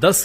10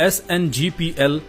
SNGPL,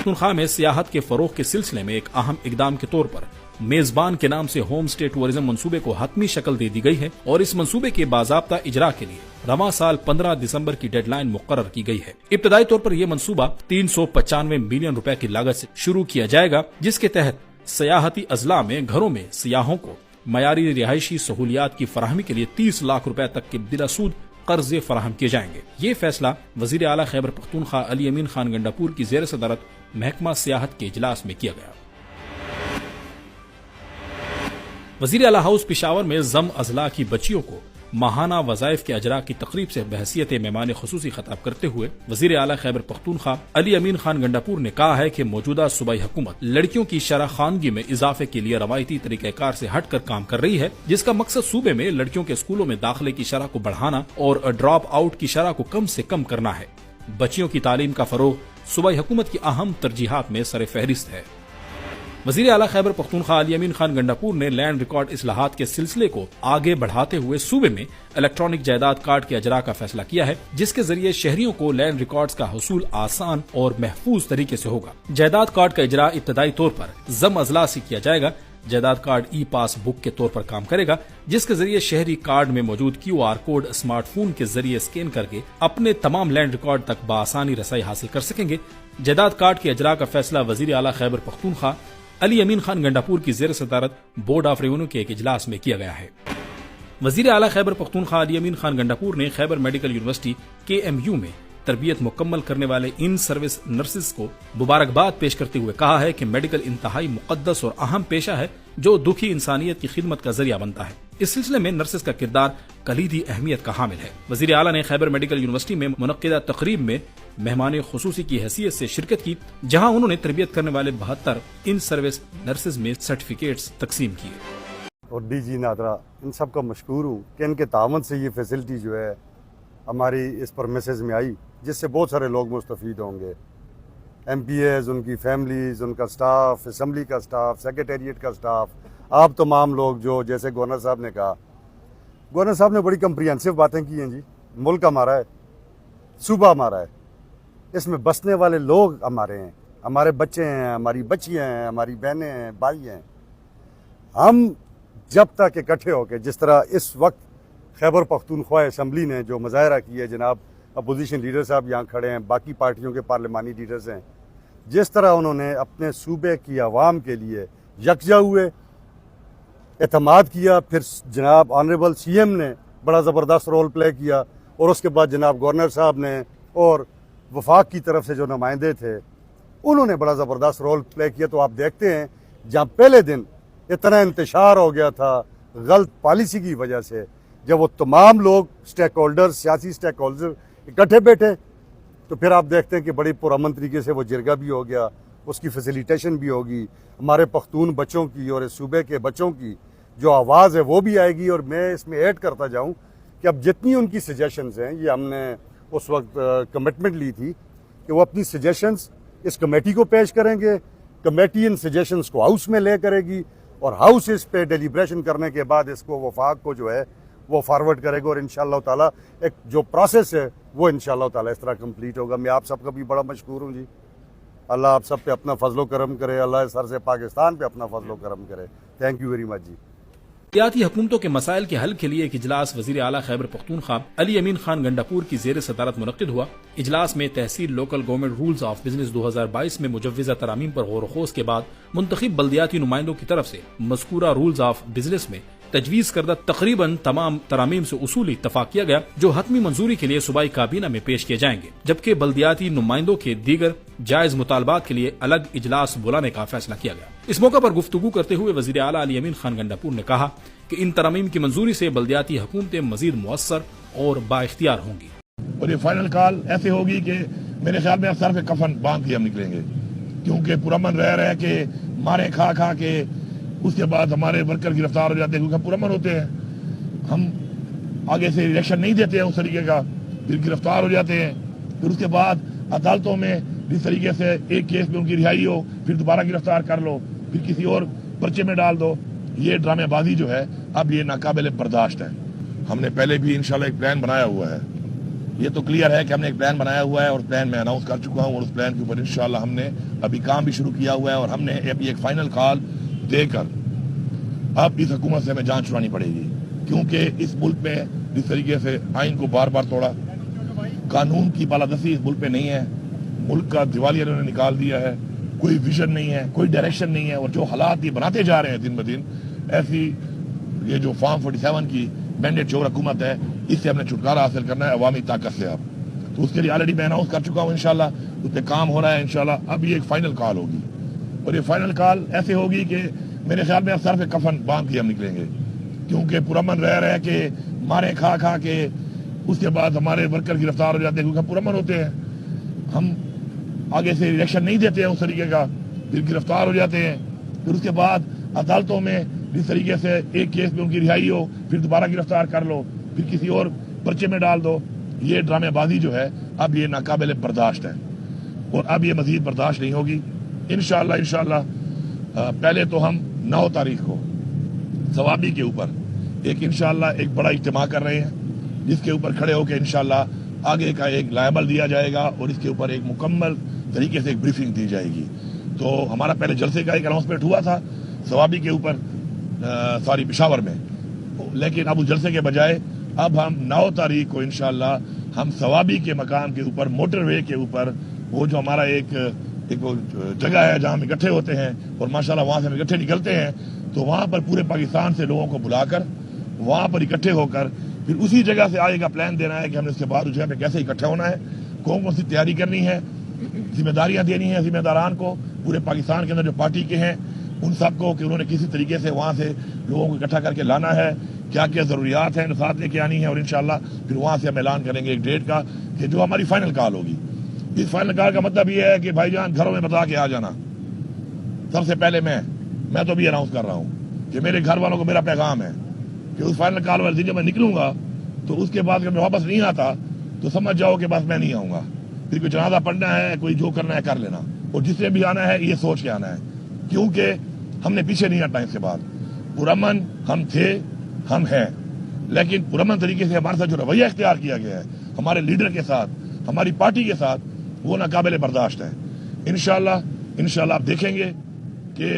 Pakhtunkhwa میں سیاحت کے فروغ کے سلسلے میں ایک اہم اقدام کے طور پر میزبان کے نام سے ہوم اسٹے ٹورزم منصوبے کو حتمی شکل دے دی گئی ہے اور اس منصوبے کے باضابطہ اجرا کے لیے رواں سال 15 دسمبر کی ڈیڈ لائن مقرر کی گئی ہے۔ ابتدائی طور پر یہ منصوبہ 395 ملین روپے کی لاگت سے شروع کیا جائے گا، جس کے تحت سیاحتی اضلاع میں گھروں میں سیاحوں کو معیاری رہائشی سہولیات کی فراہمی کے لیے 30 لاکھ روپے تک کے بلا سود قرضے فراہم کیے جائیں گے۔ یہ فیصلہ وزیر اعلیٰ خیبر پختونخوا علی امین خان گنڈاپور کی زیر صدارت محکمہ سیاحت کے اجلاس میں کیا گیا۔ وزیر اعلیٰ ہاؤس پشاور میں ضم اضلاع کی بچیوں کو ماہانہ وظائف کے اجرا کی تقریب سے بحیثیت مہمان خصوصی خطاب کرتے ہوئے وزیر اعلیٰ خیبر پختونخوا علی امین خان گنڈاپور نے کہا ہے کہ موجودہ صوبائی حکومت لڑکیوں کی شرح خواندگی میں اضافے کے لیے روایتی طریقہ کار سے ہٹ کر کام کر رہی ہے، جس کا مقصد صوبے میں لڑکیوں کے اسکولوں میں داخلے کی شرح کو بڑھانا اور ڈراپ آؤٹ کی شرح کو کم سے کم کرنا ہے۔ بچیوں کی تعلیم کا فروغ صوبائی حکومت کی اہم ترجیحات میں سر فہرست ہے۔ وزیر اعلیٰ خیبر پختونخوا علی امین خان گنڈاپور نے لینڈ ریکارڈ اصلاحات کے سلسلے کو آگے بڑھاتے ہوئے صوبے میں الیکٹرانک جائیداد کارڈ کے اجرا کا فیصلہ کیا ہے، جس کے ذریعے شہریوں کو لینڈ ریکارڈز کا حصول آسان اور محفوظ طریقے سے ہوگا۔ جائیداد کارڈ کا اجرا ابتدائی طور پر ضم اضلاع سے کیا جائے گا۔ جائیداد کارڈ ای پاس بک کے طور پر کام کرے گا، جس کے ذریعے شہری کارڈ میں موجود QR کوڈ اسمارٹ فون کے ذریعے اسکین کر کے اپنے تمام لینڈ ریکارڈ تک بآسانی رسائی حاصل کر سکیں گے۔ جائیداد کارڈ کے اجرا کا فیصلہ وزیر اعلیٰ خیبر پختونخوا علی امین خان گنڈاپور کی زیر صدارت بورڈ آف ریونیو کے ایک اجلاس میں کیا گیا ہے۔ وزیر اعلیٰ خیبر پختونخوا علی امین خان گنڈاپور نے خیبر میڈیکل یونیورسٹی KMU میں تربیت مکمل کرنے والے ان سروس نرسز کو مبارکباد پیش کرتے ہوئے کہا ہے کہ میڈیکل انتہائی مقدس اور اہم پیشہ ہے جو دکھی انسانیت کی خدمت کا ذریعہ بنتا ہے۔ اس سلسلے میں نرسز کا کردار کلیدی اہمیت کا حامل ہے۔ وزیر اعلیٰ نے خیبر میڈیکل یونیورسٹی میں منعقدہ تقریب میں مہمان خصوصی کی حیثیت سے شرکت کی، جہاں انہوں نے تربیت کرنے والے 72 ان سروس نرسز میں سرٹیفکیٹس تقسیم کیے۔ اور DG نادرا ان سب کا مشکور ہوں کہ ان کے تعاون سے یہ فیسلٹی جو ہے ہماری اس پرمیسز میں آئی، جس سے بہت سارے لوگ مستفید ہوں گے۔ MPAs، ان کی فیملیز، ان کا سٹاف، اسمبلی کا سٹاف، سیکریٹریٹ کا سٹاف، آپ تمام لوگ جو جیسے گورنر صاحب نے کہا، گورنر صاحب نے بڑی کمپریہنسو باتیں کی ہیں جی۔ ملک ہمارا ہے، صوبہ ہمارا ہے، اس میں بسنے والے لوگ ہمارے ہیں، ہمارے بچے ہیں، ہماری بچیاں ہیں، ہماری بہنیں ہیں، بھائی ہیں۔ ہم جب تک اکٹھے ہو کے، جس طرح اس وقت خیبر پختونخوا اسمبلی نے جو مظاہرہ کیا ہے، جناب اپوزیشن لیڈر صاحب یہاں کھڑے ہیں، باقی پارٹیوں کے پارلیمانی لیڈرز ہیں، جس طرح انہوں نے اپنے صوبے کی عوام کے لیے یکجا ہوئے، اعتماد کیا، پھر جناب آنریبل CM نے بڑا زبردست رول پلے کیا، اور اس کے بعد جناب گورنر صاحب نے اور وفاق کی طرف سے جو نمائندے تھے انہوں نے بڑا زبردست رول پلے کیا۔ تو آپ دیکھتے ہیں جہاں پہلے دن اتنا انتشار ہو گیا تھا غلط پالیسی کی وجہ سے، جب وہ تمام لوگ سٹیک ہولڈر، سیاسی سٹیک ہولڈر اکٹھے بیٹھے، تو پھر آپ دیکھتے ہیں کہ بڑی پرامن طریقے سے وہ جرگہ بھی ہو گیا، اس کی فیسیلیٹیشن بھی ہوگی، ہمارے پختون بچوں کی اور اس صوبے کے بچوں کی جو آواز ہے وہ بھی آئے گی۔ اور میں اس میں ایڈ کرتا جاؤں کہ اب جتنی ان کی سجیشنز ہیں، یہ ہم نے اس وقت کمٹمنٹ لی تھی کہ وہ اپنی سجیشنز اس کمیٹی کو پیش کریں گے، کمیٹی ان سجیشنز کو ہاؤس میں لے کرے گی، اور ہاؤس اس پہ ڈیلیبریشن کرنے کے بعد اس کو وفاق کو جو ہے وہ فارورڈ کرے گا، اور انشاءاللہ تعالیٰ ایک جو پروسیس ہے وہ انشاءاللہ تعالیٰ اس طرح کمپلیٹ ہوگا۔ میں آپ سب کا بھی بڑا مشکور ہوں جی۔ اللہ آپ سب پہ اپنا فضل و کرم کرے، اللہ سر سے پاکستان پہ اپنا فضل و کرم کرے۔ تھینک یو ویری مچ جی۔ سیاحتی حکومتوں کے مسائل کے حل کے لیے ایک اجلاس وزیر اعلیٰ خیبر پختونخوا علی امین خان گنڈاپور کی زیر صدارت منعقد ہوا۔ اجلاس میں تحصیل local government rules of business 2022 میں مجوزہ ترامیم پر غور و خوض کے بعد منتخب بلدیاتی نمائندوں کی طرف سے مذکورہ رولز آف بزنس میں تجویز کردہ تقریباً تمام ترامیم سے اصولی اتفاق کیا گیا، جو حتمی منظوری کے لیے صوبائی کابینہ میں پیش کیے جائیں گے، جبکہ بلدیاتی نمائندوں کے دیگر جائز مطالبات کے لیے الگ اجلاس بلانے کا فیصلہ کیا گیا۔ اس موقع پر گفتگو کرتے ہوئے وزیر اعلیٰ علی امین خان گنڈاپور نے کہا کہ ان ترامیم کی منظوری سے بلدیاتی حکومتیں مزید مؤثر اور بااختیار ہوں گی، اور یہ فائنل کال ایسے ہوگی کہ میرے خیال میں سر پہ کفن باندھ کے ہم نکلیں گے، کیونکہ پرامن رہ کے مارے کھا کے اس کے بعد ہمارے ورکر گرفتار ہو جاتے ہیں، کیونکہ ہم پرامن ہوتے ہیں، ہم آگے سے ریلیکشن نہیں دیتے ہیں اس طریقے کا، پھر گرفتار ہو جاتے ہیں، پھر اس کے بعد عدالتوں میں اس طریقے سے ایک کیس میں ان کی رہائی ہو، پھر دوبارہ گرفتار کر لو، پھر کسی اور پرچے میں ڈال دو۔ یہ ڈرامے بازی جو ہے اب یہ ناقابل برداشت ہے۔ ہم نے پہلے بھی انشاءاللہ ایک پلان بنایا ہوا ہے، یہ تو کلیئر ہے کہ ہم نے ایک پلان بنایا ہوا ہے اور پلان میں اناؤنس کر چکا ہوں اور اس پلان کے اوپر انشاءاللہ ہم نے ابھی کام بھی شروع کیا ہوا ہے اور ہم نے ابھی ایک فائنل کال دے کر اب اس حکومت سے ہمیں جان چھڑانی پڑے گی، کیونکہ اس ملک میں جس طریقے سے آئین کو بار بار توڑا، قانون کی بالادستی اس ملک میں نہیں ہے، ملک کا دیوالیہ انہوں نے نکال دیا ہے، کوئی ویژن نہیں ہے، کوئی ڈائریکشن نہیں ہے، اور جو حالات یہ بناتے جا رہے ہیں دن بدن، ایسی یہ جو فارم 47 کی مینڈیٹ چور حکومت ہے، اس سے ہم نے چھٹکارا حاصل کرنا ہے عوامی طاقت سے اب. تو اس کے لیے آلریڈی میں اناؤنس کر چکا ہوں، انشاءاللہ اس پہ کام ہو رہا ہے انشاءاللہ. اب یہ ایک فائنل کال ہوگی اور یہ فائنل کال ایسے ہوگی کہ میرے خیال میں اب سر پہ کفن باندھ کے ہم نکلیں گے، کیونکہ پرامن رہ کے مارے کھا کے اس کے بعد ہمارے ورکر گرفتار ہو جاتے ہیں، کیونکہ ہم پرامن ہوتے ہیں، ہم آگے سے ریلیکشن نہیں دیتے ہیں اس طریقے کا، پھر گرفتار ہو جاتے ہیں، پھر اس کے بعد عدالتوں میں جس طریقے سے ایک کیس میں ان کی رہائی ہو پھر دوبارہ گرفتار کر لو، پھر کسی اور پرچے میں ڈال دو. یہ ڈرامے بازی جو ہے اب یہ ناقابل برداشت ہے اور اب یہ مزید برداشت نہیں ہوگی. انشاءاللہ پہلے تو ہم 9 تاریخ کو ثوابی کے اوپر انشاءاللہ ایک بڑا اجتماع کر رہے ہیں، جس کے اوپر کھڑے ہو کے انشاءاللہ آگے کا ایک لائبل دیا جائے گا اور اس کے اوپر ایک مکمل طریقے سے ایک بریفنگ دی جائے گی. تو ہمارا پہلے جلسے کا ایک اناؤنسمنٹ ہوا تھا ثوابی کے اوپر پشاور میں، لیکن اب اس جلسے کے بجائے اب ہم 9 تاریخ کو انشاءاللہ ہم ثوابی کے مقام کے اوپر موٹر وے کے اوپر وہ جو ہمارا ایک جگہ ہے جہاں ہم اکٹھے ہوتے ہیں اور ماشاءاللہ وہاں سے ہم اکٹھے نکلتے ہیں، تو وہاں پر پورے پاکستان سے لوگوں کو بلا کر وہاں پر اکٹھے ہو کر پھر اسی جگہ سے آگے کا پلان دینا ہے کہ ہم نے اس کے بعد اس جگہ پہ کیسے اکٹھا ہونا ہے، کون سی تیاری کرنی ہے، ذمہ داریاں دینی ہیں ذمہ داران کو پورے پاکستان کے اندر جو پارٹی کے ہیں ان سب کو، کہ انہوں نے کسی طریقے سے وہاں سے لوگوں کو اکٹھا کر کے لانا ہے، کیا کیا ضروریات ہیں ساتھ لے کے آنی ہے، اور انشاءاللہ پھر وہاں سے ہم اعلان کریں گے ایک ڈیٹ کا کہ جو ہماری فائنل کال ہوگی. اس فائنل کال کا مطلب یہ ہے کہ بھائی جان گھروں میں بتا کے آ جانا. سب سے پہلے میں تو بھی اناؤنس کر رہا ہوں کہ میرے گھر والوں کو میرا پیغام ہے کہ اس فائنل کال والے دن جب میں نکلوں گا تو اس کے بعد اگر میں واپس نہیں آتا تو سمجھ جاؤ کہ بس میں نہیں آؤں گا، پھر کوئی جنازہ پڑھنا ہے، کوئی جو کرنا ہے کر لینا، اور جس نے بھی آنا ہے یہ سوچ کے آنا ہے، کیونکہ ہم نے پیچھے نہیں ہٹنا. اس کے بعد پرامن ہم تھے، ہم ہیں، لیکن پرامن طریقے سے ہمارے ساتھ جو رویہ اختیار کیا گیا ہے ہمارے لیڈر کے ساتھ، ہماری پارٹی کے ساتھ، وہ ناقابل برداشت ہے. انشاءاللہ آپ دیکھیں گے کہ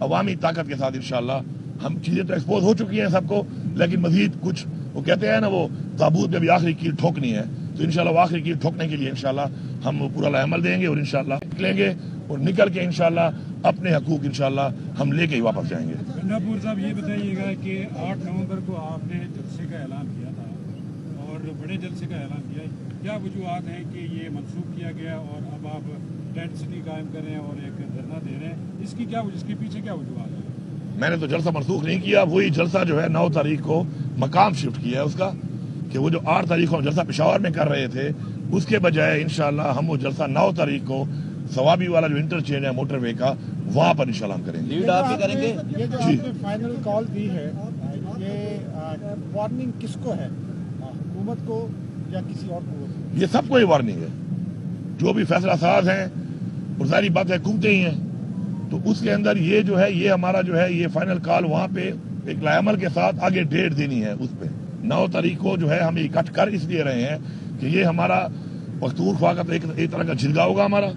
عوامی طاقت کے ساتھ انشاءاللہ ہم چیزیں تو ایکسپوز ہو چکی ہیں سب کو، لیکن مزید کچھ وہ کہتے ہیں نا وہ تابوت میں بھی آخری کیل ٹھوکنی ہے، تو انشاءاللہ وہ آخری کیل ٹھوکنے کے لیے انشاءاللہ ہم پورا عمل دیں گے اور انشاءاللہ نکلیں گے اور نکل کے انشاءاللہ اپنے حقوق انشاءاللہ ہم لے کے ہی واپس جائیں گے. گنڈاپور صاحب یہ بتائیے گا کہ 8 نومبر کو آپ نے جلسے کا اعلان کیا تھا اور بڑے جلسے کا اعلان کیا، کیا وجوہات ہیں کہ یہ منسوخ کیا گیا اور اب آپ ٹینٹ سٹی قائم کر رہے ہیں اور ایک دھرنا دے رہے ہیں، اس کے پیچھے کیا وجوہات ہیں؟ میں نے تو جلسہ منسوخ نہیں کیا، وہی جلسہ جو ہے 9 تاریخ کو مقام شفٹ کیا ہے اس کا، کہ وہ جو 8 تاریخ کو ہم جلسہ پشاور میں کر رہے تھے اس کے بجائے انشاءاللہ ہم وہ جلسہ 9 تاریخ کو ثوابی والا جو انٹرچینج ہے موٹر وے کا وہاں پر انشاءاللہ ہم کریں گے. لیڈ آپ بھی کریں گے؟ یہ جو آپ نے فائنل کال دی ہے یہ وارننگ کس کو ہے، حکومت کو یا کسی اور کو؟ یہ سب کو ہی وارننگ ہے، جو بھی فیصلہ ساز ہیں اور ظاہری بات ہے حکومتیں ہی ہیں، تو اس کے اندر یہ جو ہے یہ ہمارا جو ہے یہ فائنل کال وہاں پہ ایک لائحہ کے ساتھ آگے ڈیٹ دینی ہے. اس پہ 9 تاریخ کو جو ہے ہم اکٹھ کر اس لیے رہے ہیں کہ یہ ہمارا پختونخوا کا تو ایک طرح کا جھلگا ہوگا ہمارا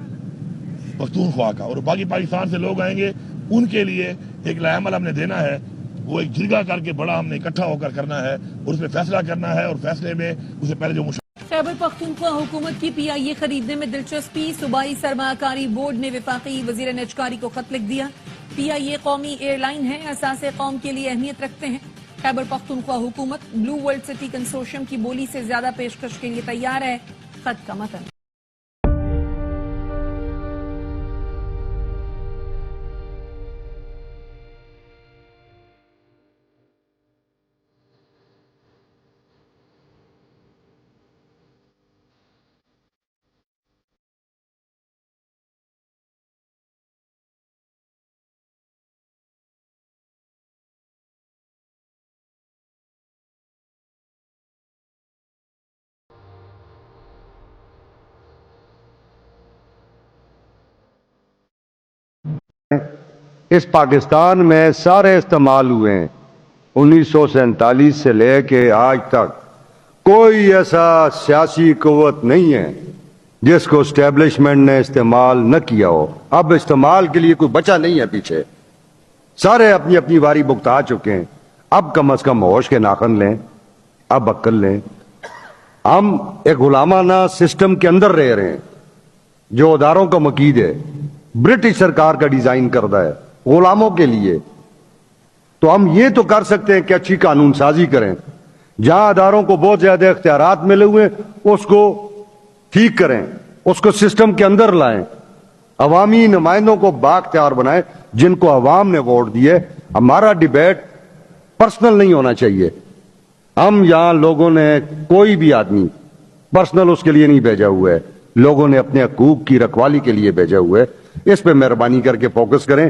پختونخوا کا، اور باقی پاکستان سے لوگ آئیں گے ان کے لیے ایک لائحہ ہم نے دینا ہے، وہ ایک جھلگا کر کے بڑا ہم نے اکٹھا ہو کر کرنا ہے اور اس میں فیصلہ کرنا ہے، اور فیصلے میں اس سے پہلے جو خیبر پختونخوا حکومت کی پی آئی اے خریدنے میں دلچسپی، صوبائی سرمایہ کاری بورڈ نے وفاقی وزیر نجکاری کو خط لکھ دیا. پی آئی اے قومی ایئر لائن ہے، اساس قوم کے لیے اہمیت رکھتے ہیں. خیبر پختونخوا حکومت بلو ورلڈ سٹی کنسورشیم کی بولی سے زیادہ پیشکش کے لیے تیار ہے. خط کا متن. اس پاکستان میں سارے استعمال ہوئے ہیں، 1947 سے لے کے آج تک کوئی ایسا سیاسی قوت نہیں ہے جس کو اسٹیبلشمنٹ نے استعمال نہ کیا ہو. اب استعمال کے لیے کوئی بچا نہیں ہے پیچھے. سارے اپنی اپنی واری بگتا چکے ہیں. اب کم از کم ہوش کے ناخن لیں, اب عقل لیں. ہم ایک غلامانہ سسٹم کے اندر رہ رہے ہیں جو اداروں کا مقید ہے, برٹش سرکار کا ڈیزائن کردہ ہے غلاموں کے لیے. تو ہم یہ تو کر سکتے ہیں کہ اچھی قانون سازی کریں, جہاں اداروں کو بہت زیادہ اختیارات ملے ہوئے اس کو ٹھیک کریں, اس کو سسٹم کے اندر لائیں, عوامی نمائندوں کو بااختیار بنائیں جن کو عوام نے ووٹ دیے. ہمارا ڈیبیٹ پرسنل نہیں ہونا چاہیے. ہم یہاں لوگوں نے کوئی بھی آدمی پرسنل اس کے لیے نہیں بھیجا ہوا ہے, لوگوں نے اپنے حقوق کی رکھوالی کے لیے بھیجا ہوا ہے. اس پہ مہربانی کر کے فوکس کریں.